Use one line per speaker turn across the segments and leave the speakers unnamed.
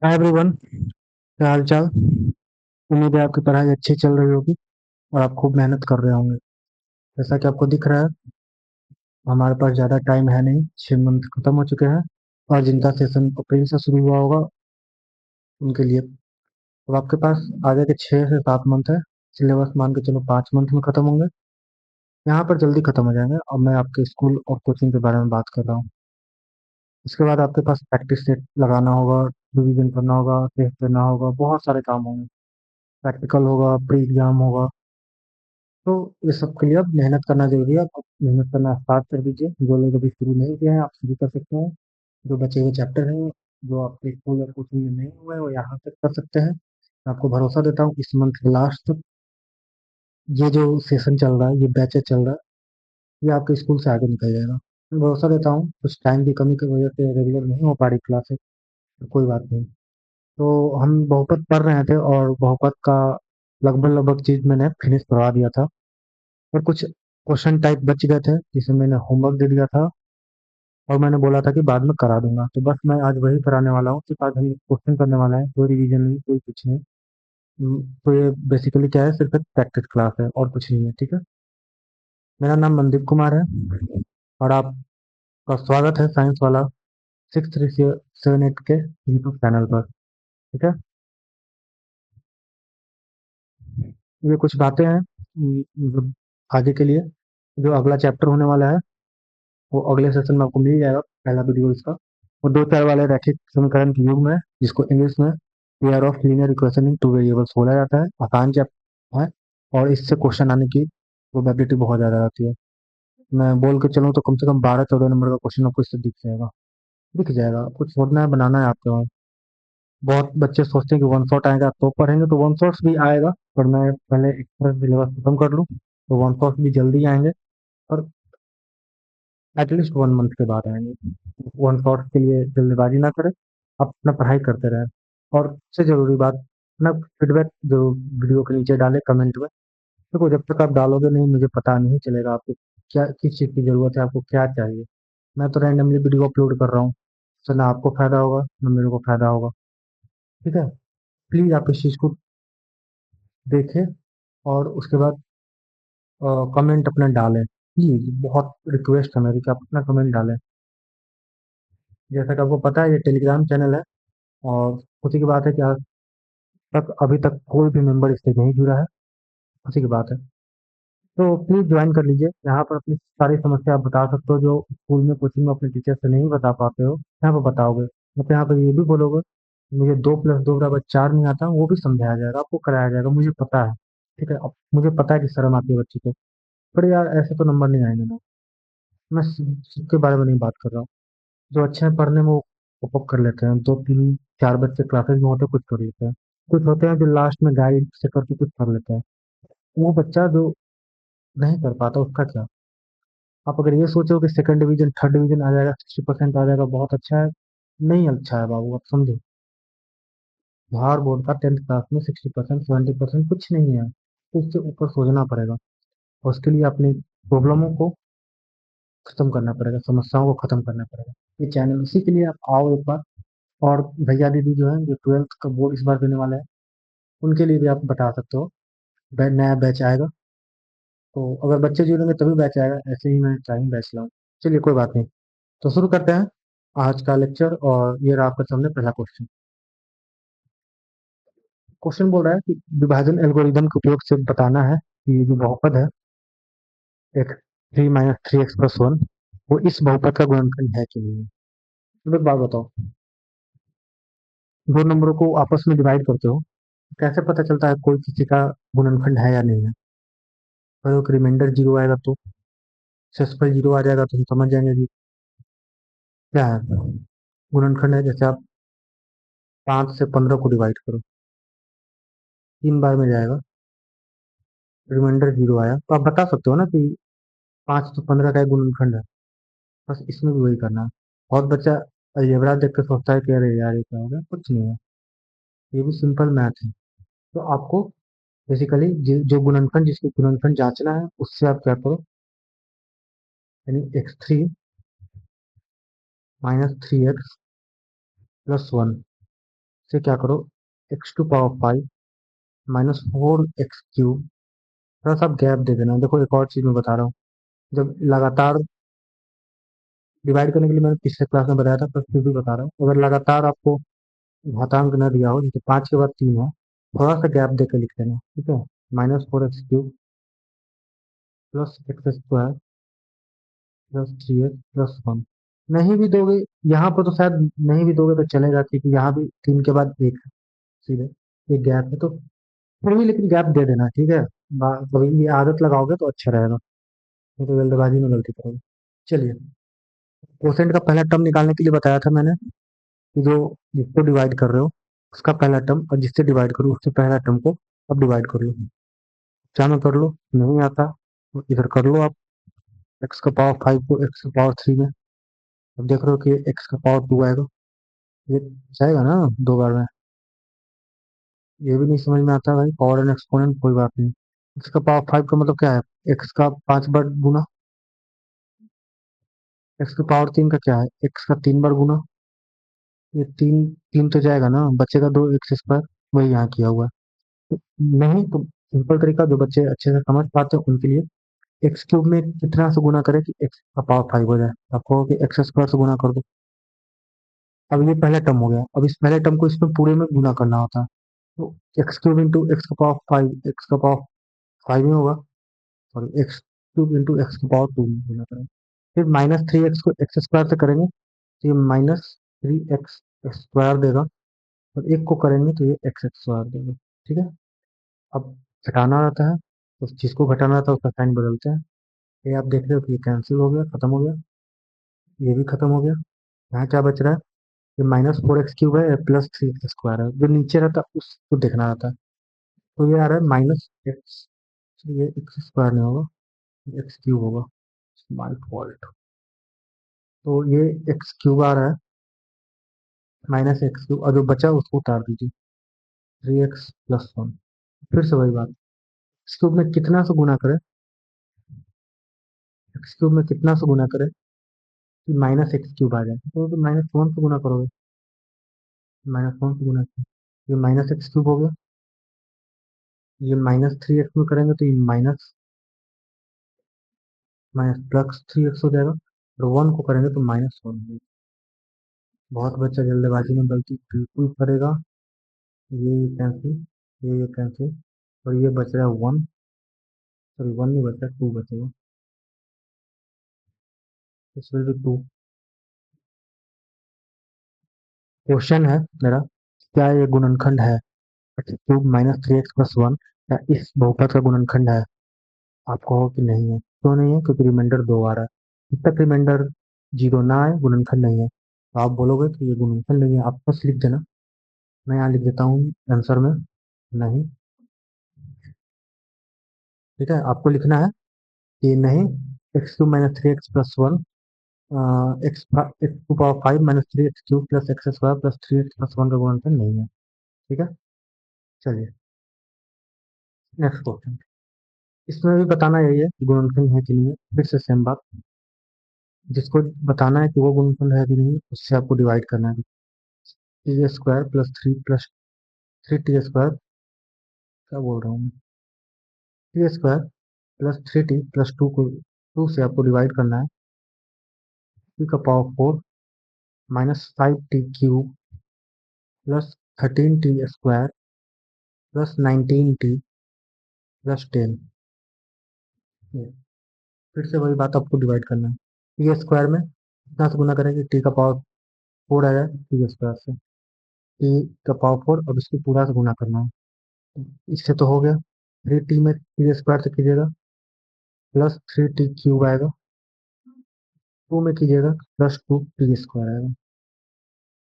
Hi everyone. क्या हाल चाल। उम्मीद है आपकी पढ़ाई अच्छी चल रही होगी और आप खूब मेहनत कर रहे होंगे। जैसा कि आपको दिख रहा है, हमारे पास ज़्यादा टाइम है नहीं, 6 मंथ खत्म हो चुके हैं। और जिनका सेशन अप्रैल से शुरू हुआ होगा उनके लिए अब आपके पास आगे के 6 से 7 मंथ है। सिलेबस मान के चलो 5 मंथ में खत्म होंगे। यहाँ पर जल्दी खत्म हो जाएंगे। अब मैं आपके स्कूल और कोचिंग के बारे में बात कर रहा हूँ। इसके बाद आपके पास प्रैक्टिस सेट लगाना होगा, रिवीजन करना होगा, टेस्ट देना होगा, बहुत सारे काम होंगे। प्रैक्टिकल होगा, प्री एग्जाम होगा। तो ये सब के लिए अब मेहनत करना ज़रूरी है। आप मेहनत करना स्टार्ट कर दीजिए। जो लोग अभी शुरू नहीं किए हैं, आप शुरू कर सकते हैं। जो बचे हुए चैप्टर हैं, जो आपके स्कूल या कोचिंग में नहीं हुए हैं, वो यहाँ तक कर सकते हैं। मैं आपको भरोसा देता हूँ, इस मंथ के लास्ट तक ये जो सेशन चल रहा है, ये बैचेज चल रहा है, ये आपके स्कूल से आगे निकल जाएगा। मैं भरोसा देता हूँ। कुछ टाइम की कमी की वजह से रेगुलर नहीं हो पा रही क्लासेस, तो कोई बात नहीं। तो हम बहुपत पढ़ रहे थे और बहुपत का लगभग लगभग चीज़ मैंने फिनिश करवा दिया था। और कुछ क्वेश्चन टाइप बच गए थे जिसे मैंने होमवर्क दे दिया था और मैंने बोला था कि बाद में करा दूंगा। तो बस मैं आज वही कराने वाला हूँ। सिर्फ आज हम क्वेश्चन करने वाला है, कोई रिवीजन नहीं, कोई कुछ नहीं। तो ये बेसिकली क्या है, सिर्फ एक प्रैक्टिस क्लास है और कुछ नहीं है। ठीक है। मेरा नाम मनदीप कुमार है और आपका स्वागत है साइंस वाला 63778 के यूट्यूब चैनल पर। ठीक है। ये कुछ बातें हैं मतलब आगे के लिए। जो अगला चैप्टर होने वाला है वो अगले सेशन में आपको मिल जाएगा, पहला वीडियो इसका। वो दो चार वाले रैखिक समीकरण के युग में, जिसको इंग्लिश में pair of linear equation in two variables बोला जाता है। आसान चैप्टर है और इससे क्वेश्चन आने की प्रोबेबिलिटी बहुत ज़्यादा रहती है। मैं बोल के चलूँ तो कम से कम 12-14 नंबर का क्वेश्चन आपको इससे दिख जाएगा। कुछ छोड़ना है, बनाना है आपके वहाँ। बहुत बच्चे सोचते हैं कि वन शॉट आएगा तो पढ़ेंगे, तो वन शॉट्स भी आएगा। पर मैं पहले एक सिलेबस खत्म कर लूँ तो वन शॉट्स भी जल्दी आएंगे। और एटलीस्ट 1 मंथ के बाद आएंगे। वन शॉट के लिए जल्दबाजी ना करें, आप अपना पढ़ाई करते रहें। और सबसे ज़रूरी बात, अपना फीडबैक जो वीडियो के नीचे डालें कमेंट में। देखो, जब तक आप डालोगे नहीं, मुझे पता नहीं चलेगा आपको क्या, किस चीज़ की ज़रूरत है, आपको क्या चाहिए। मैं तो रैंडमली वीडियो अपलोड कर रहा हूँ, तो ना आपको फ़ायदा होगा ना मेरे को फ़ायदा होगा। ठीक है। प्लीज़ आप इस चीज़ को देखें और उसके बाद कमेंट अपना डालें। प्लीज़, बहुत रिक्वेस्ट है मेरी कि आप अपना कमेंट डालें। जैसा कि आपको पता है, ये टेलीग्राम चैनल है और खुशी की बात है कि आज तक अभी तक कोई भी मेंबर इससे नहीं जुड़ा है। खुशी की बात है। तो प्लीज़ ज्वाइन कर लीजिए। यहाँ पर अपनी सारी समस्या आप बता सकते हो, जो स्कूल में कोचिंग में अपने टीचर से नहीं बता पाते हो, यहाँ पर बताओगे। मतलब यहाँ पर ये भी बोलोगे कि मुझे 2+2=4 नहीं आता, वो भी समझाया जाएगा, आपको कराया जाएगा, मुझे पता है। ठीक है। अब मुझे पता है कि शर्म आती है बच्चे को, पर यार ऐसे तो नंबर नहीं आएंगे ना। मैं सबके बारे में नहीं बात कर रहा हूँ। जो अच्छे हैं पढ़ने में, वो कोप अप कर लेते हैं। 2 3 4 बच्चे क्लासेस में होते हैं, कुछ कर लेते हैं। कुछ होते हैं जो लास्ट में गाइड से करके कुछ कर लेते हैं। वो बच्चा जो नहीं कर पाता, उसका क्या। आप अगर ये सोचो कि सेकंड डिवीजन थर्ड डिवीजन आ जाएगा, 60% आ जाएगा, बहुत अच्छा है। नहीं अच्छा है बाबू, आप समझो। बिहार बोर्ड का 10th क्लास में 60% 70% कुछ नहीं है। तो उससे ऊपर सोचना पड़ेगा और उसके लिए अपनी प्रॉब्लमों को खत्म करना पड़ेगा, समस्याओं को खत्म करना पड़ेगा। ये चैनल इसी के लिए आप आओ एक बार। और भैया दीदी जो है, जो 12th का बोर्ड इस बार देने वाले हैं, उनके लिए भी आप बता सकते हो। नया बैच आएगा, तो अगर बच्चे जुड़ेंगे तभी बैच आएगा, ऐसे ही मैं टाइम बैच लाऊं। चलिए, कोई बात नहीं। तो शुरू करते हैं आज का लेक्चर। और ये रहा आपके सामने पहला क्वेश्चन। क्वेश्चन बोल रहा है कि विभाजन एल्गोरिदम के उपयोग से बताना है कि ये जो बहुपद है, एक 3 - 3x+1, वो इस बहुपद का गुणनखंड है कि नहीं है। तो एक बात बताओ, दो नंबरों को आपस में डिवाइड करते हो, कैसे पता चलता है कोई किसी का गुणनखंड है या नहीं है। अगर रिमाइंडर जीरो आएगा तो, सेक्सफल जीरो आ जाएगा तो हम समझ जाएंगे कि क्या है, गुणनखंड है। जैसे आप 5 से 15 को डिवाइड करो, 3 बार में जाएगा, रिमाइंडर जीरो आया, तो आप बता सकते हो ना कि 5 तो 15 का एक गुणनखंड है। बस इसमें भी वही करना है। बहुत बच्चा अलजेब्रा देख के सोचता है कि अरे यार ये क्या हो गया, कुछ नहीं है। ये भी सिंपल मैथ है। तो आपको बेसिकली जो गुणनखंड, जिसके गुणनखंड जांचना है, उससे आप क्या करो, यानी x3 - 3x+1, से क्या करो, x to power five minus four x cube, थोड़ा सा गैप दे देना। देखो एक और चीज मैं बता रहा हूँ, जब लगातार डिवाइड करने के लिए मैंने पिछले क्लास में बताया था, पर फिर भी बता रहा हूँ, अगर लगातार आपको घातांक न दिया हो, जैसे 5 के बाद 3 है, थोड़ा सा गैप देकर लिख देना, ठीक है। Minus four x cube plus x square plus three x plus one. नहीं भी दोगे यहाँ पर तो शायद नहीं भी दोगे तो चलेगा, क्योंकि यहाँ भी 3 के बाद एक है, सीधे एक गैप है, तो फिर भी लेकिन गैप दे देना, ठीक है। कभी ये आदत लगाओगे तो अच्छा रहेगा, नहीं तो जल्दबाजी में गलती करोगे। चलिए, कोसेंट का पहला टर्म निकालने के लिए बताया था मैंने कि जो जिसको डिवाइड कर रहे हो उसका पहला टर्म, और जिससे डिवाइड करो उससे पहला टर्म को अब डिवाइड कर लो। क्या में कर लो, नहीं आता तो इधर कर लो आप। एक्स का पावर फाइव को एक्स का पावर थ्री में, अब देख रहे हो कि एक्स का पावर टू आएगा, ये जाएगा ना दो बार में। ये भी नहीं समझ में आता भाई, पावर एंड एक्सपोनेंट, कोई बात नहीं। एक्स का पावर फाइव का मतलब क्या है, एक्स का 5 बार गुना। एक्स की पावर तीन का क्या है, एक्स का 3 बार गुना। ये तीन तीन तो जाएगा ना, बचेगा दो एक्स स्क्वायर, वही यहाँ किया हुआ है। तो नहीं तो सिंपल तरीका, जो बच्चे अच्छे से समझ पाते हैं उनके लिए, एक्स क्यूब में कितना से गुना करे कि एक्स का पावर फाइव हो जाए, आपको कि एक्स स्क्वायर से गुना कर दो। अब ये पहला टर्म हो गया, अब इस पहले टर्म को इसमें पूरे में गुना करना होता है, तो एक्स क्यूब इंटू एक्स का पावर फाइव, एक्स का पावर फाइव में होगा, और एक्स क्यूब इंटू एक्स का पावर टू में गुना करेंगे। फिर माइनस थ्री एक्स को एक्स स्क्वायर से करेंगे तो ये माइनस थ्री एक्स स्क्वायर देगा, और एक को करेंगे तो ये एक्स स्क्वायर देगा, ठीक है। अब घटाना रहता है, उस चीज को घटाना रहता है उसका साइन बदलते हैं। ये आप देख रहे हो कि ये कैंसिल हो गया, खत्म हो गया, ये भी खत्म हो गया। यहाँ क्या बच रहा है, ये माइनस फोर एक्स क्यूब है प्लस थ्री एक्स स्क्वायर है, जो नीचे रहता है उसको देखना रहता है। तो ये आ रहा है माइनस एक्स, ये एक्स स्क्वायर नहीं होगा, एक्स क्यूब होगा, माई फॉल्ट। तो ये एक्स क्यूब आ रहा है, माइनस एक्स क्यूब, और जो बचा उसको उतार दीजिए, थ्री एक्स प्लस वन। फिर से वही बात, एक्स क्यूब में कितना से गुना करें, एक्स क्यूब में कितना से गुना करें कि माइनस एक्स क्यूब आ जाए, तो माइनस वन से गुना करोगे, माइनस वन से गुना करें, ये माइनस एक्स क्यूब हो गया। ये माइनस थ्री एक्स में करेंगे तो ये minus minus plus three x हो जाएगा, और वन को करेंगे तो माइनस वन हो जाएगा। बहुत बच्चा जल्दबाजी में गलती बिल्कुल करेगा, ये कैंसिल, ये कैंसिल, और ये बच रहा है वन, सॉरी वन नहीं बच रहा, टू बचेगा, इसमें भी टू। क्वेश्चन है मेरा, क्या ये गुणनखंड है, x cube minus three x plus one, क्या इस बहुपद का गुणनखंड है। आप कहो कि नहीं है, क्यों नहीं है, क्योंकि रिमाइंडर दो आ रहा है, जब तक रिमाइंडर जीरो ना आए गुणनखंड नहीं है। तो आप बोलोगे कि ये गुणनखंड नहीं है, आप बस लिख देना, मैं यहाँ लिख देता हूँ आंसर में, नहीं। ठीक है, आपको लिखना है कि नहीं, x cube minus three x plus one, x x to power five minus three x cube plus x square plus three x plus one का गुणनखंड नहीं है, ठीक है। चलिए नेक्स्ट क्वेश्चन, इसमें भी बताना यही है कि गुणनखंड है कि नहीं है, फिर से सेम बात, जिसको बताना है कि वो गुणनखंड है कि नहीं है, उससे आपको डिवाइड करना है। T square plus three T square, क्या बोल रहा हूँ मैं, T square plus three T plus two को टू से आपको डिवाइड करना है, टी का power four minus five T cube plus thirteen T square plus nineteen T plus ten. फिर से वही बात, आपको डिवाइड करना है, टी स्क्वायर में कितना से गुना करेंगे, टी का पावर फोर आ जाए टी स्क्वायर से, टी का पावर फोर, अब इसको पूरा से गुना करना है, इससे तो हो गया। थ्री टी में टी स्क्वायर से कीजिएगा प्लस थ्री टी क्यूब आएगा, टू में कीजिएगा प्लस टू टी स्क्वायर आएगा।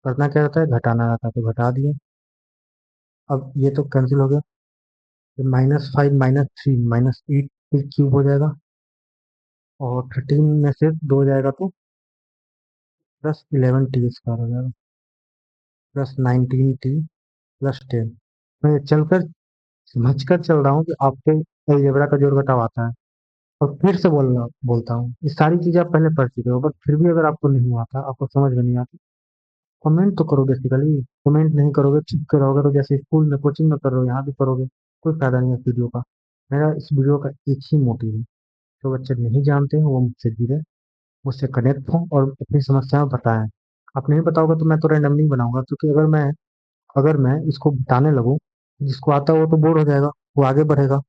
करना क्या रहता है, घटाना रहता है, तो घटा दिए। अब ये तो कैंसिल हो गया, minus five minus three minus at T cube हो जाएगा, और थर्टीन में से दो जाएगा तो प्लस इलेवन टी स्क्वायर हो जाएगा, plus nineteen T plus ten. मैं चलकर समझ कर चल रहा हूँ कि आपको अलजेब्रा का जोड़ घटाव आता है, और फिर से बोलता हूँ, ये सारी चीजें आप पहले पढ़ चुके हो, बट फिर भी अगर आपको नहीं आता, आपको समझ में नहीं आती, कमेंट तो करो बेसिकली। कमेंट नहीं करोगे, चुप के रहोगे, तो जैसे स्कूल में कोचिंग में कर रहे हो यहाँ भी करोगे, कोई फायदा नहीं है इस वीडियो का। मेरा इस वीडियो का एक ही मोटिव है, जो बच्चे नहीं जानते हैं वो मुझसे जुड़े, मुझसे कनेक्ट हों और अपनी समस्याएं बताएं। आप नहीं बताओगे तो मैं तो रैंडमली बनाऊंगा, क्योंकि अगर मैं इसको बताने लगूँ, जिसको आता है वो तो बोर हो जाएगा, वो आगे बढ़ेगा।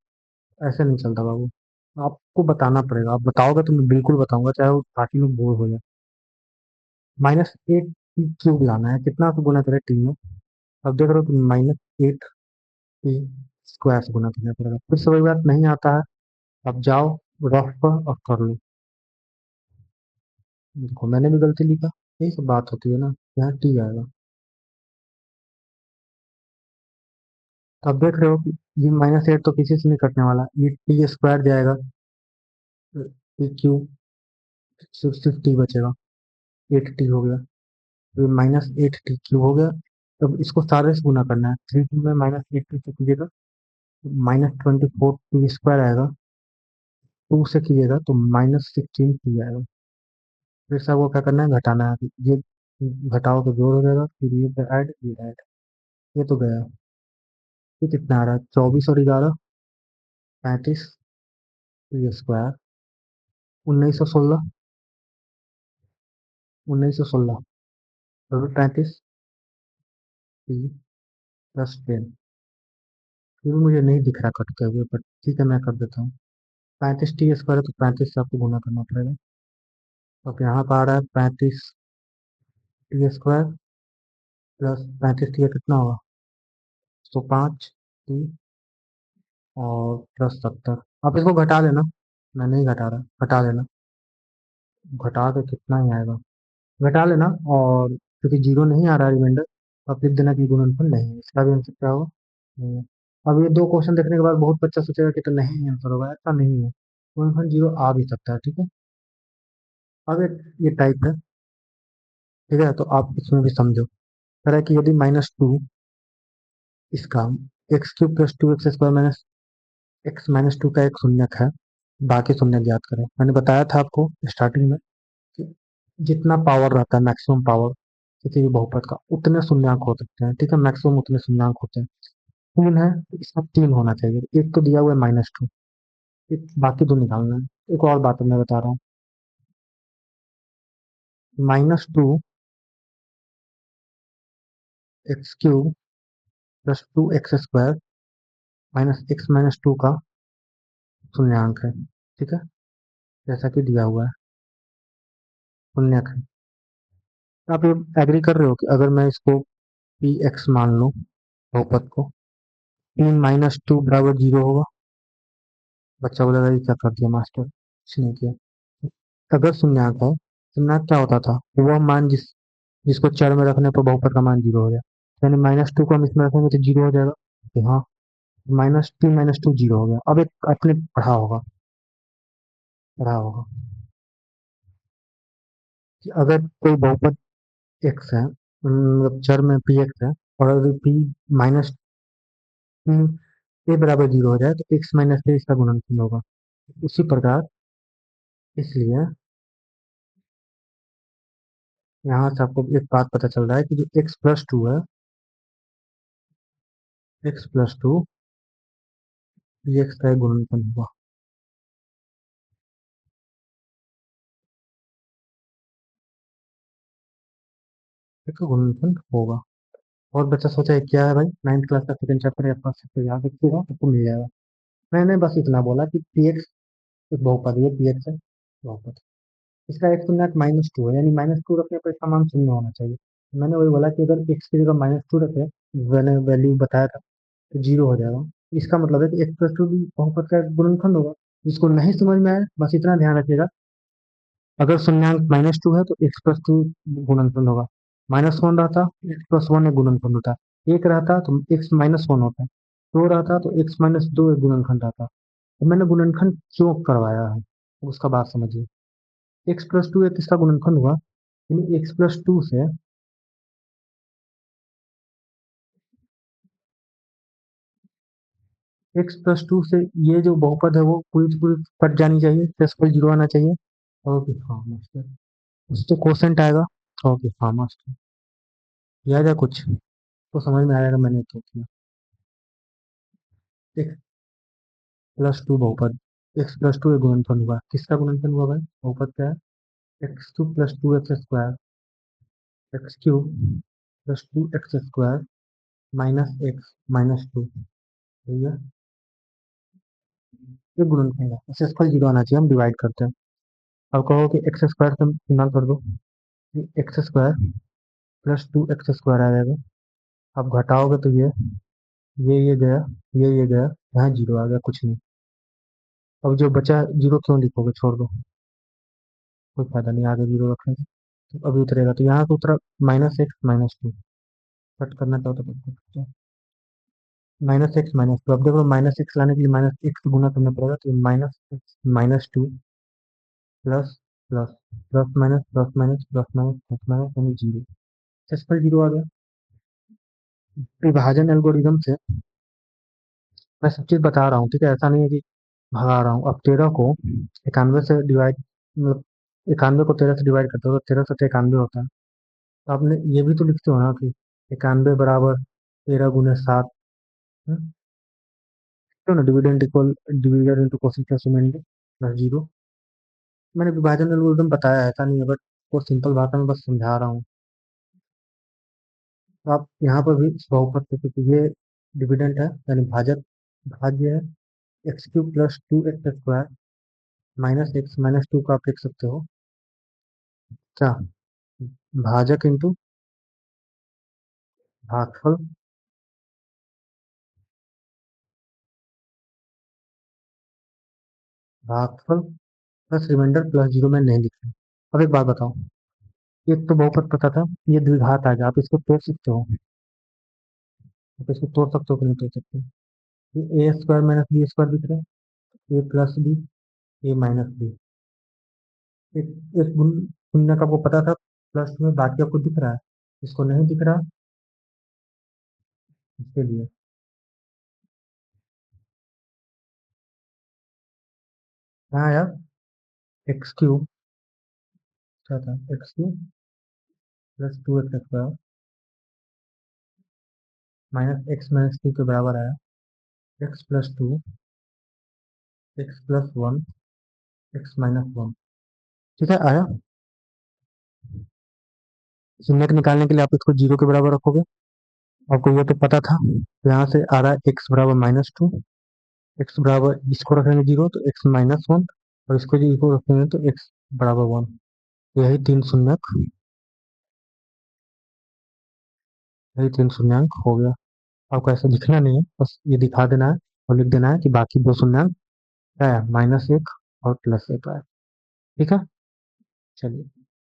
ऐसे नहीं चलता बाबू, आपको बताना पड़ेगा। आप बताओगे तो मैं बिल्कुल बताऊंगा, चाहे वो बाकी लोग बोर हो जाए। -8 की क्यूब लाना है, कितना से गुना करें टी में? अब देख रहे हो कि -8 की स्क्वायर से गुना करना पड़ेगा, फिर से वही बात, नहीं आता है। अब जाओ रफ पर और कर लो। देखो मैंने भी गलती लिखा, यही सब बात होती है ना, यहाँ टी आएगा। तो अब देख रहे हो कि ये -8 तो किसी से नहीं कटने वाला, ये टी स्क्वायर जाएगा, टी क्यूब, सिर्फ टी बचेगा, 8 टी हो गया, तो -8 टी क्यूब हो गया। अब इसको सारे से गुना करना है, 3 में -8 से कीजिएगा, -24 टी स्क्वायर आएगा, 2 से कीजिएगा तो -16 टी आएगा। फिर से आपको क्या करना है, घटाना है, ये घटाओ तो जोड़ हो जाएगा, फिर ये ऐड, ये तो गया। ये कितना आ रहा है, 24 और 11, 35 टी स्क्वायर, 1916, 1916, 35 टी प्लस 10। फिर भी मुझे नहीं दिख रहा कटते हुए, बट ठीक है मैं कर देता हूँ। 35 टी स्क्वायर है तो 35 से आपको गुना करना पड़ेगा। अब यहाँ पर आ रहा है 35 टी स्क्वायर प्लस 35 टी का कितना होगा, 105 टी और प्लस 70। आप इसको घटा लेना, मैं नहीं घटा रहा, घटा लेना, घटा के कितना ही आएगा, घटा लेना। और क्योंकि जीरो नहीं आ रहा है रिमाइंडर, तो आप लिख देना कि गुणनफल नहीं है, इसका भी आंसर क्या होगा, नहीं है। अब ये दो क्वेश्चन देखने के बाद बहुत बच्चा सोचेगा कि तो नहीं आंसर होगा, ऐसा नहीं है, गुणनफल जीरो आ भी सकता है, ठीक है। अब ये टाइप है, ठीक है, तो आप इसमें भी समझो। कह रहा है कि यदि -2 इसका x³ + 2x² -x - 2 का एक शून्यक है, बाकी शून्यक ज्ञात करें। मैंने बताया था आपको स्टार्टिंग में कि जितना पावर रहता है, मैक्सिमम पावर किसी भी बहुपद का, उतने शून्यंक हो सकते हैं, ठीक है, मैक्सिमम उतने शून्यंक होते हैं। 3 है तो इसका 3 होना चाहिए, एक तो दिया हुआ है -2, एक बाकी दो निकालना है। एक और बात मैं बता रहा हूँ, -2 x³ + 2x² -x - 2 का शून्यंक है, ठीक है, जैसा कि दिया हुआ है, शून्यक है। आप ये एग्री कर रहे हो कि अगर मैं इसको पी एक्स मान लूँ, बहुपद को, 3 - 2 बराबर 0 होगा? बच्चा बोलेगा ये क्या कर दिया मास्टर, कुछ नहीं किया। अगर शून्यंक है, शून्यंक क्या होता था, वह मान जिसको चर में रखने पर बहुपद का मान 0 हो जाए, यानी -2 को हम इसमें रखेंगे तो 0 हो जाएगा, तो हाँ, -2 0 हो गया। अब एक आपने पढ़ा होगा कि अगर कोई बहुपद एक्स है, मतलब चर में पी एक्स है, और अगर पी -ए बराबर 0 हो जाए तो x - ए इसका गुणनफल होगा। उसी प्रकार, इसलिए यहाँ से आपको एक बात पता चल रहा है कि जो x+2 है, x+2 ये x का एक गुणनफल होगा, एक गुणनफल होगा। और बच्चा सोचा है क्या है भाई, 9th क्लास का सेकंड चैप्टर है, फर्स्ट चैप्टर याद रखिएगा, आपको मिल जाएगा। मैंने बस इतना बोला कि पी एक्स एक बहुपद है, पी एक्स है बहुपद, इसका एक शून्यक -2 है, यानी -2 रखने पर इसका मान शून्य होना चाहिए। मैंने वही बोला कि अगर एक्स की जगह -2 रखे, मैंने वैल्यू बताया था, तो 0 हो जाएगा। इसका मतलब है कि x+2 भी बहुपद का एक गुणनफल होगा। जिसको नहीं समझ में आया, बस इतना ध्यान रखिएगा, अगर शून्यंक -2 है तो x+2 गुणनफल होगा, -1 रहता x+1 एक गुणनफल होता, एक रहता तो x - 1 होता, दो रहता तो x - 2 एक गुणनखंड रहता। तो मैंने गुणनखंड क्यों करवाया है, उसका बात समझिए। x+2 एक किसका गुणनखंड हुआ, यानी x+2 से x+2 से ये जो बहुपद है वो पूरी की पूरी कट जानी चाहिए, डेसिमल 0 आना चाहिए। ओके हाँ मास्टर, उस तो क्वोशंट आएगा। ओके हाँ मास्टर। याद है कुछ तो समझ में आएगा मैंने क्या किया। एक्स प्लस टू बहुपद, एक्स प्लस टू एक गुणनफल हुआ, किसका गुणनफल हुआ भाई? बहुपद क्या है? X cube plus two x square, x cube plus two x square minus x minus two, भैया ये गुणनफल है, एक्सएसफल जीरो आना चाहिए, हम डिवाइड करते हैं। अब कहो कि एक्स स्क्वायर से गुणा कर दो, x square plus two x square आ जाएगा। अब घटाओगे तो ये गया, ये गया, यहाँ जीरो आ गया, कुछ नहीं। अब जो बचा जीरो क्यों लिखोगे, छोड़ दो, कोई फायदा नहीं आगे जीरो रखने से। तो अभी उतरेगा तो यहाँ से उतरा minus x minus two, cut करना चाहो तो कट कर सकते हो। माइनस एक्स माइनस टू, अब देखो माइनस एक्स लाने के लिए माइनस एक्स गुना करना पड़ेगा, तो minus x minus two plus plus plus minus यानी जीरो, सक्सेसफुल जीरो आ गया। विभाजन एल्गोरिदम से मैं सब चीज बता रहा हूँ, ठीक है, ऐसा नहीं है कि भगा रहा हूँ। अब 13 को 91 से डिवाइड, मतलब 91 को 13 से डिवाइड करते हो तो 13 से तो 91 होता है। तो आपने ये भी तो लिखते हो ना कि 91 बराबर 13 गुने 7, तो ना dividend equal dividend into cosec plus reminder plus zero. मैंने विभाजन एल्गोरिदम बताया है, ऐसा नहीं है, बट वो सिंपल भाषा में बस समझा रहा हूँ। तो आप यहाँ पर भी बहुपद से, क्योंकि ये डिविडेंड है यानी भाजक, भाज्य है, x cube plus two x square minus x minus two का आप लिख सकते हो क्या, भाजक इंटू भागफल, भागफल प्लस रिमाइंडर प्लस जीरो में नहीं लिख रहा। अब एक बात बताओ, ये तो बहुपद पता था, ये द्विघात आ गया, आप इसको तोड़ सकते हो, आप इसको तोड़ सकते हो कि नहीं तोड़ सकते? ये ए स्क्वायर माइनस बी स्क्वायर दिख रहा है, ए प्लस बी, ए माइनस बी, इस इस गुणन का आपको पता था प्लस में, बाकी आपको दिख रहा है, इसको नहीं दिख रहा, इसके लिए हाँ यार, एक्स क्यूब क्या था, x cube plus two x square minus x minus two के बराबर आया, x plus two x plus one x minus one, ठीक है आया। शून्य को निकालने के लिए आप इसको जीरो के बराबर रखोगे, आपको ये तो पता था, तो यहाँ से आ रहा है एक्स बराबर माइनस टू, एक्स बराबर इसको रखेंगे जीरो तो एक्स माइनस वन, और इसको जीरो रखेंगे तो एक्स बराबर वन, यही तीन शून्यक, यही तीन शून्यंक हो गया। आपको ऐसा लिखना नहीं है, बस ये दिखा देना है और लिख देना है कि बाकी दो शून्यंक क्या है, माइनस एक और प्लस एक है, ठीक है। चलिए,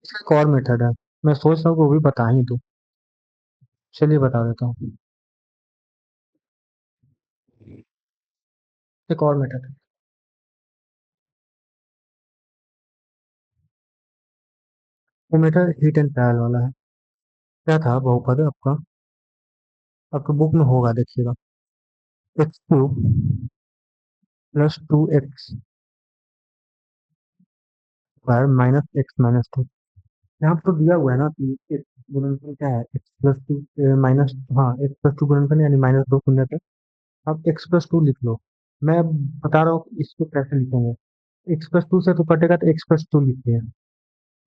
इसका एक और मेथड है, मैं सोच रहा हूँ कि वो भी बता ही दूँ, चलिए बता देता हूँ। एक और मेथड है, वो मेथड हीट एंड ट्रायल वाला है। क्या था बहुपद आपका, आपके बुक में होगा देखिएगा, x cube plus two x square minus x minus two, यहाँ पर तो दिया हुआ है ना कि एक गुणनफल क्या है, एक्स प्लस टू माइनस, हाँ एक्स प्लस टू गुणनफल यानी माइनस दो शून्य तक, आप एक्स प्लस टू लिख लो। मैं अब बता रहा हूँ कि इसको कैसे लिखेंगे, एक्स प्लस टू से तो कटेगा तो एक्स प्लस टू लिखते हैं।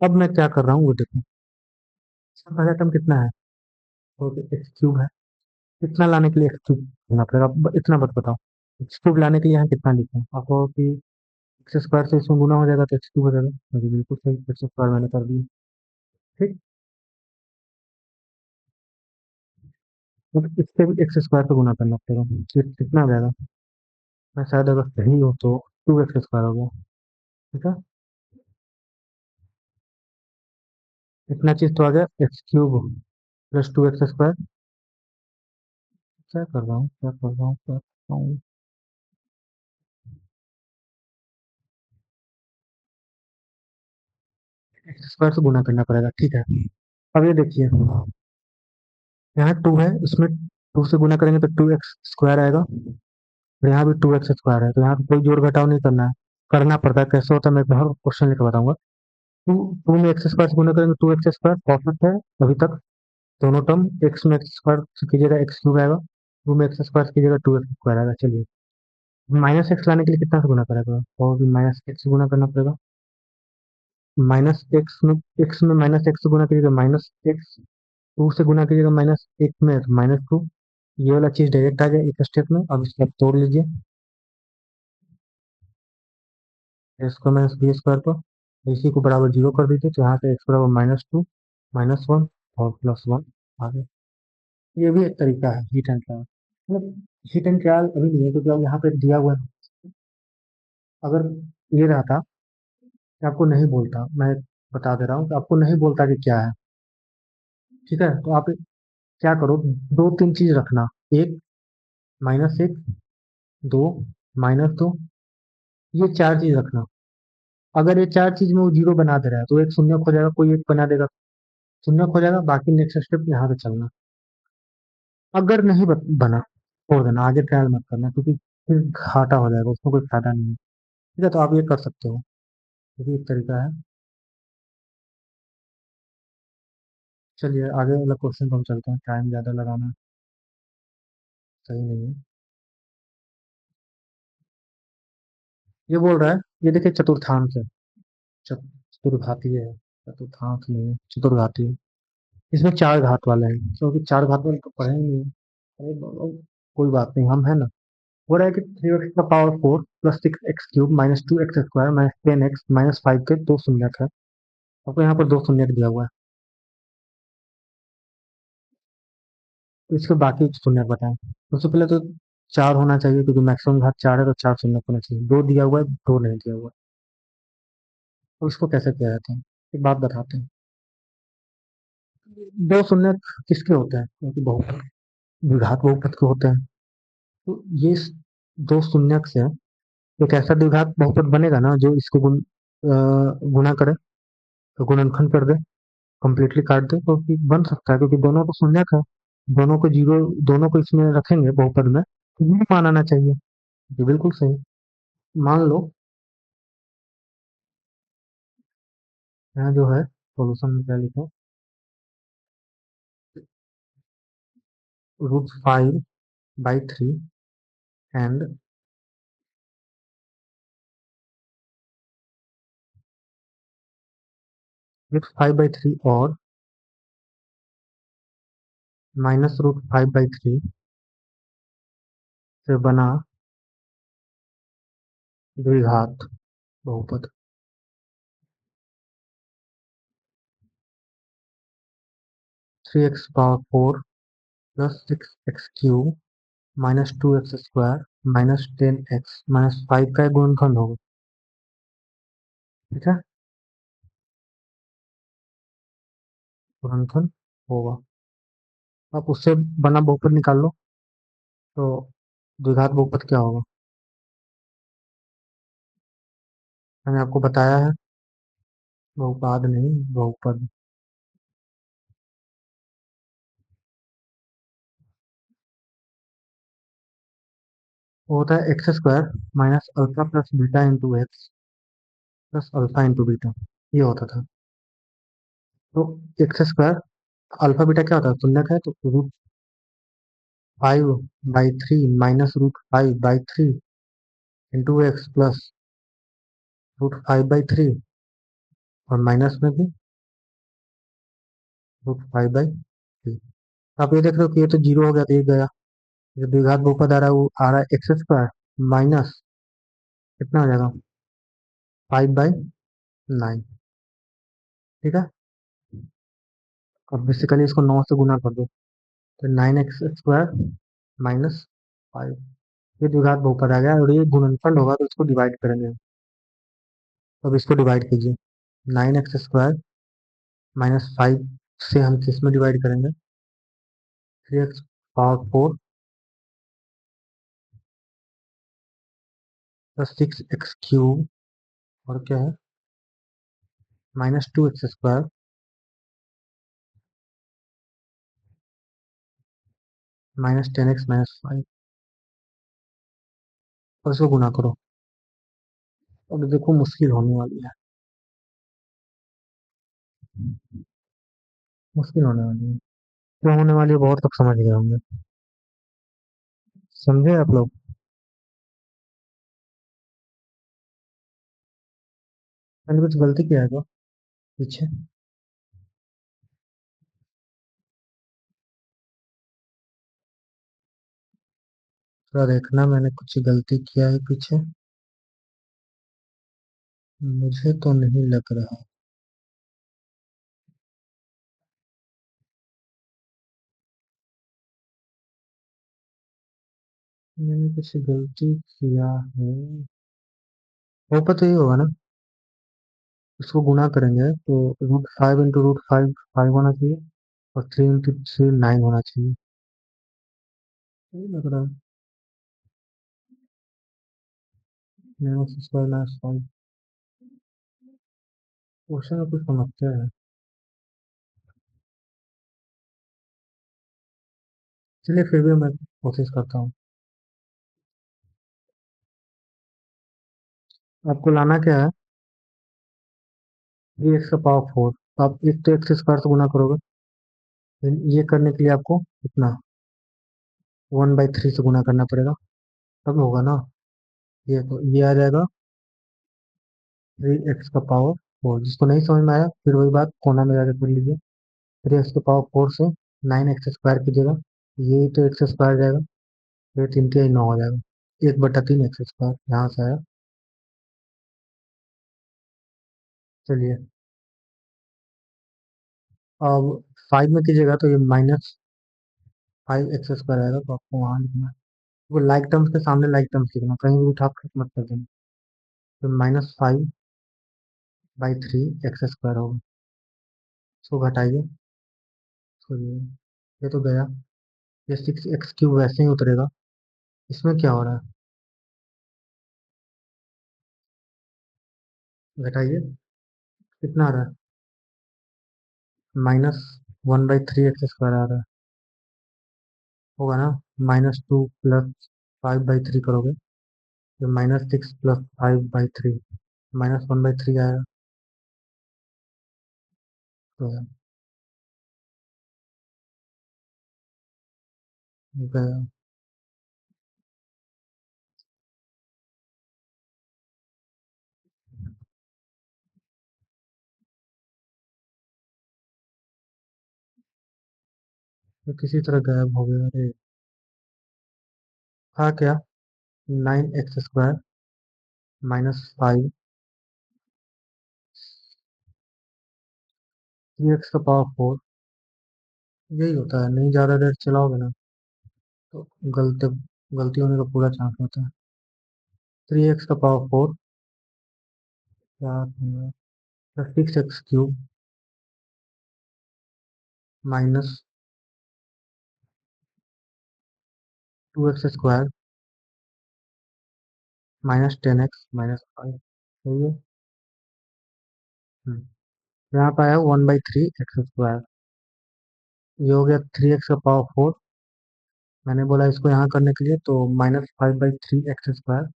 अब मैं क्या कर रहा हूँ वो देखो, इसका पहला टर्म कितना है, तो एक्स क्यूब है, कितना लाने के लिए एक्स क्यूब होना पड़ेगा, इतना बस बताओ, एक्स क्यूब लाने के लिए यहाँ कितना लिखें, आपको कि एक्स स्क्वायर से इसमें गुना हो जाएगा तो एक्स क्यूब हो जाएगा, तो बिल्कुल सही, एक्स स्क्वायर मैंने कर दिया, ठीक। मतलब इससे भी एक्स स्क्वायर से गुना करना पड़ेगा, फिर कितना आ जाएगा, मैं शायद अगर सही हो तो टू एक्स स्क्वायर हो गया, ठीक है। इतना चीज तो आ गया, x cube plus two x square, क्या कर रहा हूँ क्या कर रहा हूँ क्या कर रहा हूँ, एक्स स्क्वायर से गुना करना पड़ेगा, ठीक है। अब ये देखिए, यहाँ टू है, इसमें टू से गुना करेंगे तो टू एक्स स्क्वायर आएगा, और यहाँ भी टू एक्स स्क्वायर है, तो यहाँ पे कोई जोड़ घटाव नहीं करना है, करना पड़ता है, कैसे होता है मैं हर क्वेश्चन लेकर बताऊंगा। टू टू में एक्स स्क्वायर से गुना करेंगे टू एक्स स्क्वायर, प्रॉफिट है अभी तक, दोनों टर्म एक्स में एक्स स्क्वायर कीजिएगा एक्स क्यूब आएगा, टू में एक्स स्क्वायर कीजिएगा टू एक्स स्क्वायर आएगा। चलिए माइनस एक्स लाने के लिए कितना से गुना करेगा, और माइनस एक्स से गुना करना पड़ेगा। माइनस एक्स में माइनस एक्स से गुना कीजिएगा माइनस एक्स, टू से गुना कीजिएगा माइनस एक में माइनस टू। ये वाला चीज डायरेक्ट आ जाए एक स्टेप में। अब इसको आप तोड़ लीजिए, ए स्क्वायर माइनस बी स्क्वायर को, इसी को बराबर जीरो कर दीजिए, तो यहाँ से एक्स बराबर माइनस टू माइनस वन और प्लस वन आ गया। ये भी एक तरीका है हीट एंड ट्रायल। मतलब हीट एंड ट्रायल अभी नहीं है क्योंकि अब यहाँ पे दिया हुआ है। अगर ये रहता कि आपको नहीं बोलता, मैं बता दे रहा हूँ कि आपको नहीं बोलता कि क्या है, ठीक है, तो आप क्या करो, दो तीन चीज रखना। एक माइनस एक, दो माइनस दो, ये चार चीज रखना। अगर ये चार चीज में वो जीरो बना दे रहा है तो एक शून्य खो जाएगा, कोई एक बना देगा, शून्य खो जाएगा, बाकी नेक्स्ट स्टेप यहाँ से चलना। अगर नहीं बना, छोड़ देना, आगे ट्रायल मत करना क्योंकि फिर घाटा हो जाएगा, उसमें कोई फायदा नहीं है। ठीक है, तो आप ये कर सकते हो, ये भी एक तरीका है। चलिए आगे वाला क्वेश्चन पर हम चलते हैं, टाइम ज़्यादा लगाना सही नहीं है। ये बोल रहा है, ये देखिए चतुर्थांश है, चतुर्घातीय है, चतुर्थांश नहीं है, चतुर्घातीय। इसमें चार घात वाला है, क्योंकि चार घात वाले तो पढ़े ही नहीं है। अरे कोई बात नहीं, हम है ना। हो रहा है कि थ्री एक्स का power four plus six x cube minus two x square minus ten x minus five के दो शून्यक है। आपको यहाँ पर दो शून्यक दिया हुआ है, तो इसके बाकी शून्यक बताएं। सबसे पहले तो चार होना चाहिए क्योंकि मैक्सिमम घात चार है, तो चार शून्यक होना चाहिए। दो दिया हुआ है, दो नहीं दिया हुआ है। तो इसको कैसे किया जाता है, एक बात बताते हैं। दो शून्यक किसके होते हैं, क्योंकि बहुपद, द्विघात बहुपद के होते हैं। तो ये दो शून्यक से एक ऐसा द्विघात बहुपद बनेगा ना जो इसको गुना करे, तो गुणनखंड कर दे, कंप्लीटली काट दे, तो फिर बन सकता है क्योंकि दोनों तो शून्यक है। दोनों को जीरो, दोनों को इसमें रखेंगे बहुपद में, तो ये मान आना चाहिए। ये बिल्कुल सही। मान लो यहाँ जो है सोल्यूशन में क्या लिखा, root five by three and root five by three और minus root five by three से बना द्विघात बहुपद। Three x power four plus six x cube minus two x square minus ten x minus five का एक गुणनखंड होगा। ठीक है, गुणनखंड होगा। आप उससे बना बहुपद निकाल लो, तो द्विघात बहुपद क्या होगा, मैंने आपको बताया है। बहुपाद नहीं, बहुपद। वो होता है x square minus alpha plus beta into x plus alpha into beta, ये होता था। तो एक्स स्क्वायर, अल्फा बीटा क्या होता है, शून्य का है, तो root five by three minus root five by three into x plus root five by three, और माइनस में भी रूट फाइव बाई थ्री। आप ये देख रहे हो कि ये तो जीरो हो गया, तो ये गया। जो द्विघात बहुपद आ रहा है वो आ रहा है एक्स स्क्वायर माइनस कितना हो जाएगा, फाइव बाई नाइन। ठीक है, और बेसिकली इसको नौ से गुना कर दो, तो nine x square minus five. ये द्विघात बहुपद आ गया, और ये गुणनफल होगा तो इसको डिवाइड करेंगे। अब इसको डिवाइड कीजिए, nine x square minus five से हम किस में डिवाइड करेंगे, three x power four plus six x cube, और क्या है, minus two x square minus ten x minus five, और इसको गुना करो। अब देखो मुश्किल होने वाली है, मुश्किल होने वाली है। जो होने वाली है बहुत तक समझ गए होंगे। समझे आप लोग? मैंने कुछ गलती किया है क्या पीछे? थोड़ा देखना, मैंने कुछ गलती किया है पीछे? मुझे तो नहीं लग रहा। मैंने कुछ गलती किया है। ऊपर तो ये होगा ना, इसको गुना करेंगे तो √5 × √5 5 होना चाहिए, और 3 × 3 9 होना चाहिए। सही लग रहा है। -2 - 5। क्वेश्चन में कुछ समस्या है। चलिए फिर भी मैं कोशिश करता हूँ। आपको लाना क्या है? 3 x⁴ आप एक तो x² से गुना करोगे, फिर ये करने के लिए आपको कितना 1/3 से गुना करना पड़ेगा, तब होगा ना। ये तो ये आ जाएगा 3 x⁴ जिसको नहीं समझ में आया फिर वही बात कोना में जाकर कर लीजिए। 3 x⁴ से 9 x² कीजिएगा, ये तो x² जाएगा, ये 3 × 3 = 9 हो जाएगा। 1/3 x², यहाँ से आया। चलिए अब 5 में कीजिएगा तो ये -5 x² आएगा, तो आपको वहाँ लिखना है। वो लाइक टर्म्स के सामने लाइक टर्म्स लिखना, कहीं भी उठा के मत कर देना। तो -5/3 x² होगा। इसको घटाइए। तो ये तो गया। ये 6 x³ वैसे ही उतरेगा। इसमें क्या हो रहा है? घटाइए। कितना आ रहा है? -1/3 x² आ रहा है। होगा ना। -2 + 5/3 करोगे तो -6 + 5/3, -1/3 आएगा। तो गया। तो किसी तरह गायब हो गया। अरे था क्या? 9 x² -5 3 x⁴। यही होता है, नहीं ज़्यादा देर चलाओगे ना तो गलती गलती होने का पूरा चांस होता है। 3 x⁴ क्या 6 x³ -2 x² -10 x -5। सही है। यहाँ पे आया 1/3 x²। ये हो गया 3 x⁴। मैंने बोला इसको यहाँ करने के लिए तो -5/3 x²।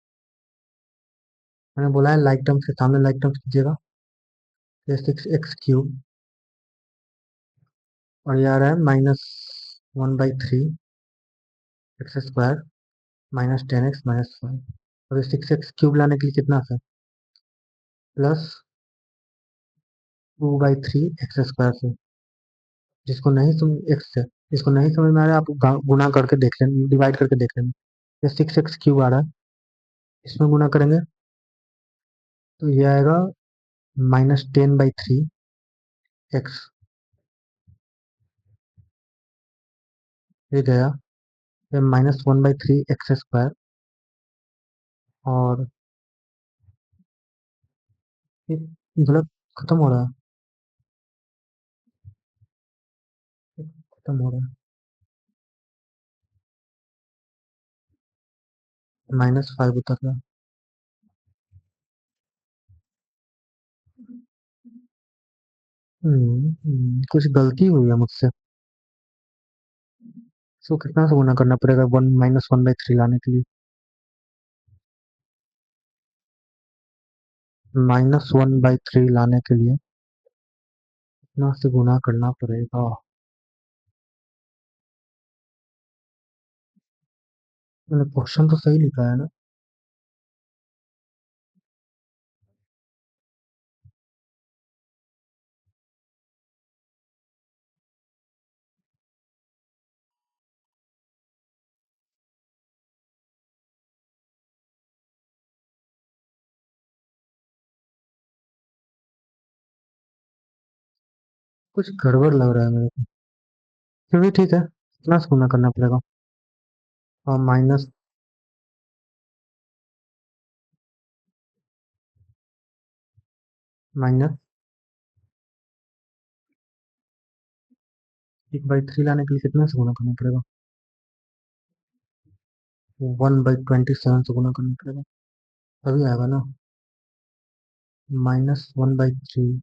मैंने बोला है लाइक टर्म्स के सामने लाइक टर्म्स कीजिएगा। ये 6 x³ और ये आ रहा है -1/3 x² -10 x -5। और ये 6 x³ लाने के लिए कितना था? +2/3 x² से। जिसको नहीं समझ एक्स से जिसको नहीं समझ में आ रहा है आप गुना करके देख लें, डिवाइड करके देख लें। ये 6 x³ आ रहा है, इसमें गुना करेंगे तो ये आएगा -10/3 x। ये गया। ये -1/3 x²। और ये गलत खत्म हो रहा है, खत्म हो रहा है। -5 उतर रहा है। कुछ गलती हुई है मुझसे। इसको कितना से गुना करना पड़ेगा -1/3 लाने के लिए? -1/3 लाने के लिए कितना से गुना करना पड़ेगा? मैंने क्वेश्चन तो सही लिखा है ना? कुछ गड़बड़ लग रहा है मेरे को। फिर भी ठीक है, इतना गुना करना पड़ेगा। और माइनस, माइनस 1/3 लाने के लिए कितने से गुना करना पड़ेगा? 1/27 से गुना करना पड़ेगा, तभी आएगा ना। -1/3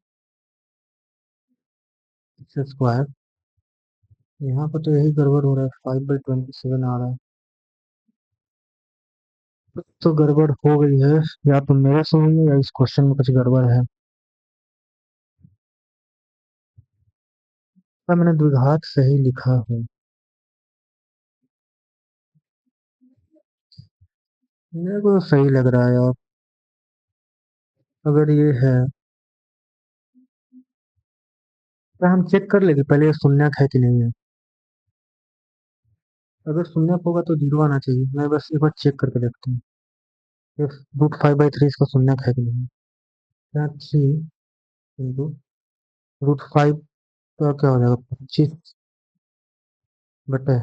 स्क्वायर। यहाँ पर तो यही गड़बड़ हो रहा है, 5/27 आ रहा है। कुछ तो गड़बड़ हो गई है, या तो मेरे से हुई है या इस क्वेश्चन में कुछ गड़बड़ है। पर मैंने द्विघात सही लिखा है। मेरे को तो सही लग रहा है यार। अगर ये है तो हम चेक कर लेंगे पहले, ये शून्यक है कि नहीं है। अगर शून्यक होगा तो जीरो आना चाहिए, मैं बस एक बार चेक करके देखता हूँ। √5/3 इसका शून्यक है कि नहीं। यहाँ 3 × √5 का क्या हो जाएगा, 25 बटे,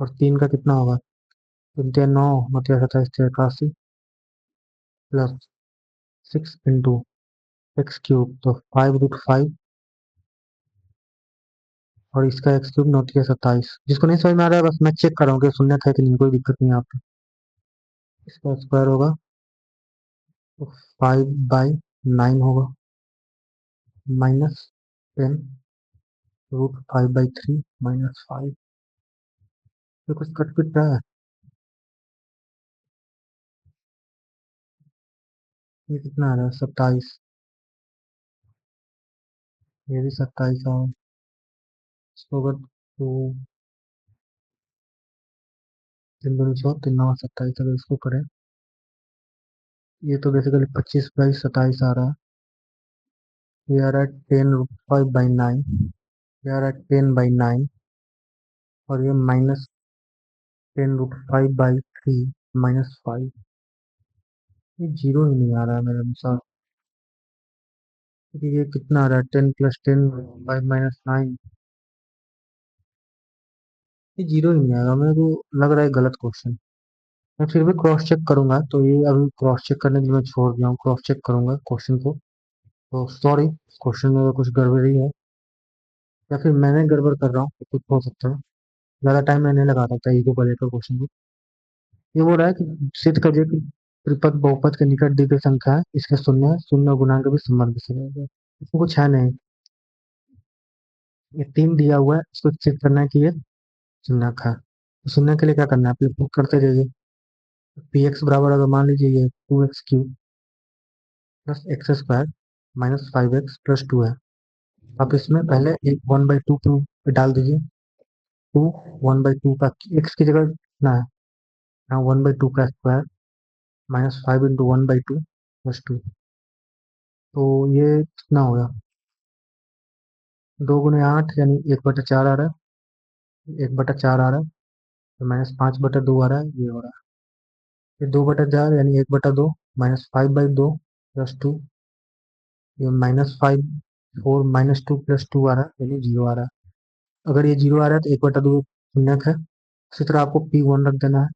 और 3 का कितना होगा, 9 मतलब 27 × 87 + 6 × x³ तो 5√5, और इसका x³ 9×27। जिसको नहीं समझ में आ रहा है बस मैं चेक कर रहा हूँ कि शून्य है कि नहीं, कोई दिक्कत नहीं है आपको। इसका स्क्वायर होगा तो 5/9 होगा, -10 √5/3 -5। ये कुछ कट पिट रहा है। ये कितना आ रहा है, 27। ये भी 27 आ। इसको अगर तो 3×2 = 3 × 9 = 27, अगर इसको करें, ये तो बेसिकली 25/27 आ रहा है। ये आ रहा है 10√5/9, ये आ रहा है 10/9, और ये -10√5/3 -5। ये जीरो ही नहीं आ रहा है मेरे अनुसार, क्योंकि ये कितना आ रहा है, 10 + 10 5 - 9। ये जीरो ही नहीं आएगा, मेरे को लग रहा है गलत क्वेश्चन। मैं फिर भी क्रॉस चेक करूंगा, तो ये अभी क्रॉस चेक करने के लिए मैं छोड़ दिया हूँ, क्रॉस चेक करूंगा क्वेश्चन को। तो सॉरी, क्वेश्चन में अगर कुछ गड़बड़ी है या फिर मैंने गड़बड़ कर रहा हूँ तो कुछ हो सकता है। ज़्यादा टाइम मैं नहीं लगा सकता ईगो को लेकर क्वेश्चन को। ये बोल रहा है कि सिद्ध करिए कि त्रिपद बहुपद के निकट दी गई संख्या है, इसके शून्य शून्य और गुणांक भी संबंध से रहेगा। इसमें कुछ है नहीं। ये 3 दिया हुआ है, इसको चेक करना है कि ये शून्यक है। तो शून्य के लिए क्या करना है, आप ये प्रूव करते जाइए। पी एक्स बराबर, अगर मान लीजिए ये 2x³ + x² -5x + 2 है। आप इसमें पहले एक 1/2 पे डाल दीजिए। 2 1/2 का x की जगह कितना है, यहाँ 1/2 का स्क्वायर -5 × 1/2 + 2। तो ये कितना हो गया, 2 × 8 यानी 1/4 आ रहा है, 1/4 आ रहा है, तो -5/2 आ रहा है, ये हो रहा है। ये 2/4 यानी 1/2 -5/2 + 2, ये -5 4 -2 + 2 आ रहा है, यानी जीरो आ रहा है। अगर ये जीरो आ रहा है तो 1/2 शून्यक है। इसी तरह आपको P1 रख देना है।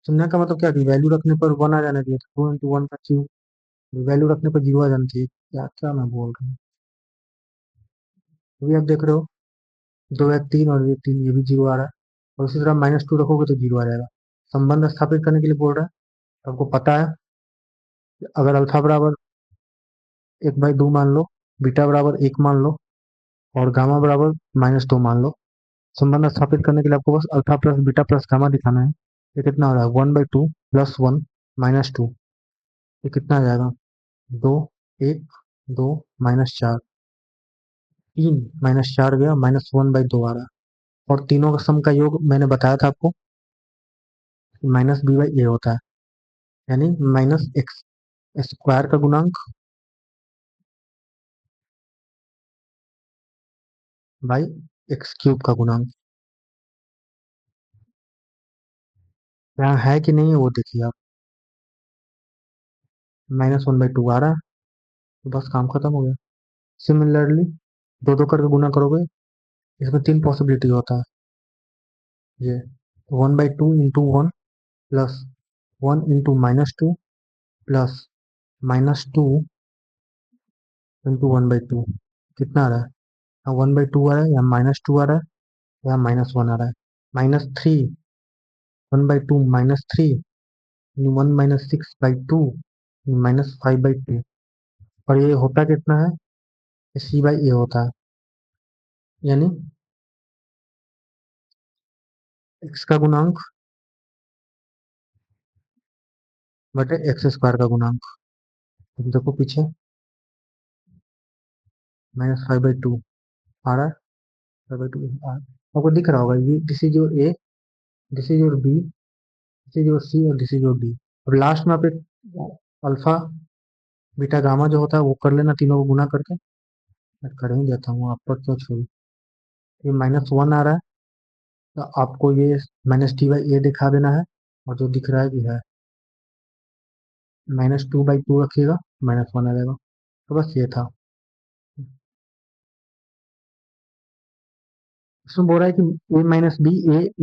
शून्य का मतलब क्या, कि वैल्यू रखने पर 1 आ जाना चाहिए, 2 × 1 का क्यूब। वैल्यू रखने पर जीरो आ जाना चाहिए। क्या क्या मैं बोल रहा हूँ। अभी आप देख रहे हो, 2 या 3 और ये 3, ये भी जीरो आ रहा है। और उसी तरह -2 रखोगे तो जीरो आ जाएगा। संबंध स्थापित करने के लिए बोल रहा है। तो आपको पता है कि अगर अल्फा बराबर 1/2 मान लो, बीटा बराबर 1 मान लो, और गामा बराबर -2 मान लो। संबंध स्थापित करने के लिए आपको बस alpha plus beta plus gamma दिखाना है। ये कितना हो रहा है, 1/2 + 1 -2। ये कितना आ जाएगा, 2 1 2 -4, 3 -4 गया, -1/2 आ रहा है। और तीनों का सम का योग मैंने बताया था आपको, माइनस बी बाई ए होता है, यानी माइनस एक्स स्क्वायर का गुणांक बाई एक्स क्यूब का गुणांक। यहाँ है कि नहीं है वो देखिए आप, -1/2 आ रहा है, तो बस काम खत्म हो गया। सिमिलरली दो दो करके गुना करोगे, इसमें 3 पॉसिबिलिटी होता है। ये 1/2 into 1 plus 1 into -2 plus -2 into 1/2 कितना आ रहा है? 1/2 आ रहा है या -2 आ रहा है या -1 आ रहा है? -3 1/2 -3 1 -6/2 -5/2, और ये होता कितना है? सी बाई ए होता है, यानी एक्स का गुणांक बटे एक्स स्क्वायर का गुणांक। अब देखो पीछे -5/2 आ रहा है, 5/2 आपको दिख रहा होगा, ये this is your A, this is your B, this is your C और दिस इज योर डी। और लास्ट में आप एक अल्फा बीटा गामा जो होता है वो कर लेना, तीनों को गुना करके। मैं कर ही देता हूँ, आप पर क्यों छोड़ू। ये -1 आ रहा है, तो आपको ये -t/a दिखा देना है, और जो दिख रहा है भी है -2/2 रखिएगा, -1 आ जाएगा। तो बस ये था। इसमें बोल रहा है कि a-b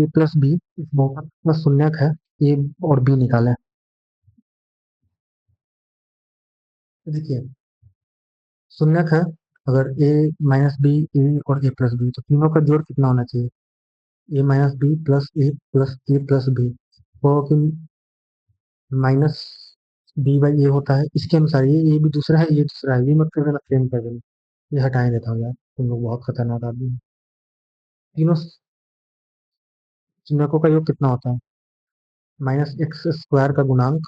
a प्लस बी इस बहुपद का शून्यक है, ए और बी निकाले। तो देखिए शून्यक है, अगर a-b a और a प्लस बी, तो तीनों का जोड़ कितना होना चाहिए? a-b plus a plus B, वो कि माइनस b/a होता है, इसके अनुसार ये भी दूसरा है, ये दूसरा है, ये मत कर देना, सेम कर देना। ये हटा ही देता हूँ यार, तुम लोग बहुत खतरनाक आदमी हो। तीनों शून्यकों का योग कितना होता है? -x² का गुणांक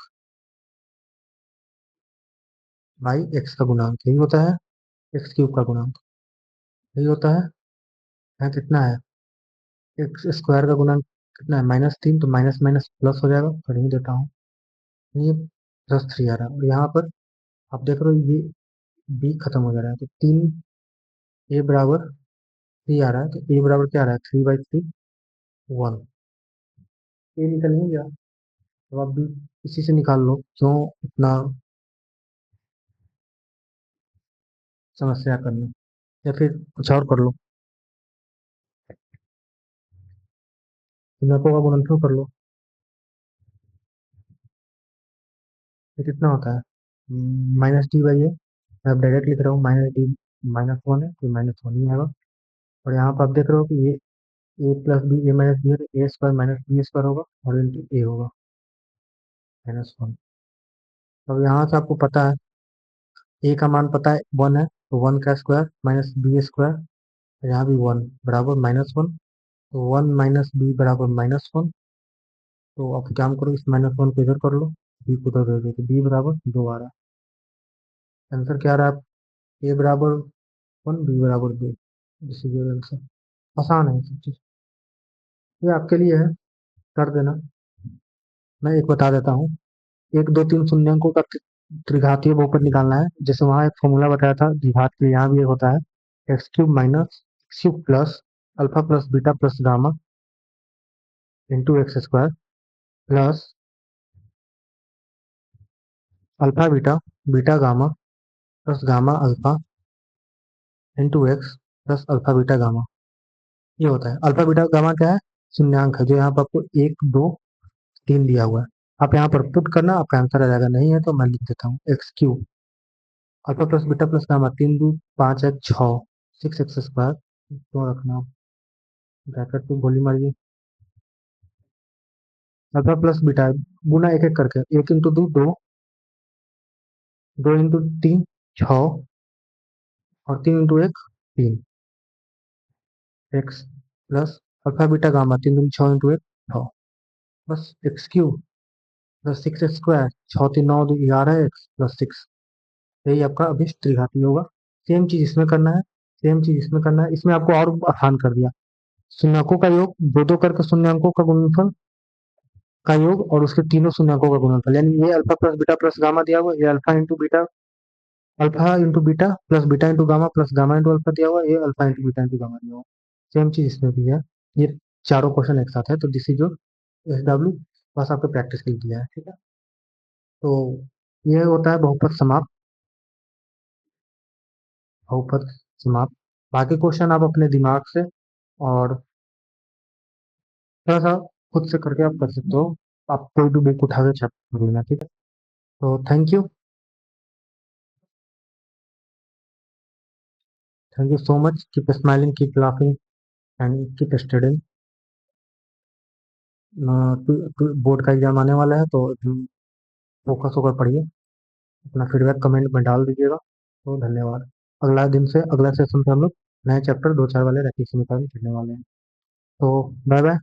बाई एक्स का गुणांक, यही होता है। एक्स क्यूब का गुणांक यही होता है। यहाँ कितना है? एक्स स्क्वायर का गुणांक कितना है? -3, तो माइनस माइनस प्लस हो जाएगा, कर ही देता हूँ। ये +3 आ रहा है, और यहाँ पर आप देख रहे हो ये बी खत्म हो जा रहा है, तो 3a बराबर 3 आ रहा है, तो a बराबर क्या आ रहा है? 3/3 1, ए निकल नहीं गया। तो आप भी इसी से निकाल लो, क्यों इतना समस्या करना, या फिर कुछ और कर लो, गुणकों का गुणनफल कर लो। ये कितना होता है? -t/a, मैं डायरेक्ट लिख रहा हूँ, -d -1 है, तो -1 ही आएगा। और यहाँ पर आप देख रहे हो कि ये ए प्लस बी ए माइनस बी है, तो ए स्क्वायर माइनस बी स्क्वायर होगा, और इंटू ए होगा -1। तो यहाँ से आपको पता है ए का मान पता है 1 है, तो 1 का स्क्वायर माइनस बी स्क्वायर, यहाँ भी 1 बराबर -1, तो 1 माइनस बी बराबर -1। तो आप क्या करो, इस -1 को इधर कर लो, बी को उधर दे दो, तो बी बराबर 2 आ रहा है। आंसर क्या आ रहा है? ए बराबर 1, बी बराबर 2। This is your answer. आसान है सब चीज, ये आपके लिए है, कर देना। मैं एक बता देता हूँ, 1 2 3 शून्यंकों का त्रिघातीय बहुपद निकालना है। जैसे वहां एक फॉर्मूला बताया था द्विघात के लिए, यहाँ भी एक होता है, x³ minus x³ plus alpha plus beta plus gamma into x square plus alpha beta beta gamma plus gamma alpha into x plus alpha beta gamma. ये होता है। अल्फा बीटा गामा क्या है? शून्यंक है, जो यहाँ पर आपको 1 2 3 दिया हुआ है। आप यहाँ पर पुट करना, आपका आंसर आ जाएगा। नहीं है तो मैं लिख देता हूँ, x³ alpha plus beta plus gamma, 3 2 5 1 6 6x² क्यों रखना, ब्रैकेट पे गोली मारिए। अल्फा प्लस बीटा गुना एक एक करके, 1 × 2 2, 2 × 3 6, और 3 × 1 3, x plus alpha beta gamma 3 × 6 × 1 6, बस x³ plus 6x², 6 3 9 2 11 x plus 6, यही आपका अभिष्ट त्रिघाती होगा। सेम चीज इसमें करना है, सेम चीज इसमें करना है। इसमें आपको और आसान कर दिया, शून्यकों का योग दो दो करके शून्यंकों का गुणनफल का योग और उसके तीनों शून्यकों का गुणनफल, यानी ये alpha plus beta plus gamma दिया हुआ है, ये alpha into beta, alpha into beta plus beta into gamma plus gamma into alpha दिया हुआ है, ये alpha into beta into gamma दिया हुआ है। सेम चीज इसमें भी है। ये चारों क्वेश्चन एक साथ है, तो दिस इज योर SW, बस आपको प्रैक्टिस के लिए दिया है, ठीक है। तो ये होता है बहुपद समाप्त, बहुपद समाप्त। बाकी क्वेश्चन आप अपने दिमाग से और थोड़ा सा खुद से करके आप कर सकते हो। आप कोई भी बुक उठा के चैप्टर कर लेना, ठीक है। तो thank you so much, keep smiling, keep laughing and keep studying. Board का एग्जाम आने वाला है, तो फोकस होकर पढ़िए, अपना फीडबैक कमेंट में डाल दीजिएगा। तो धन्यवाद। अगला दिन से अगला सेशन से हम लोग नए चैप्टर 2-4 वाले रैखिक समीकरण पढ़ने वाले हैं। तो बाय बाय।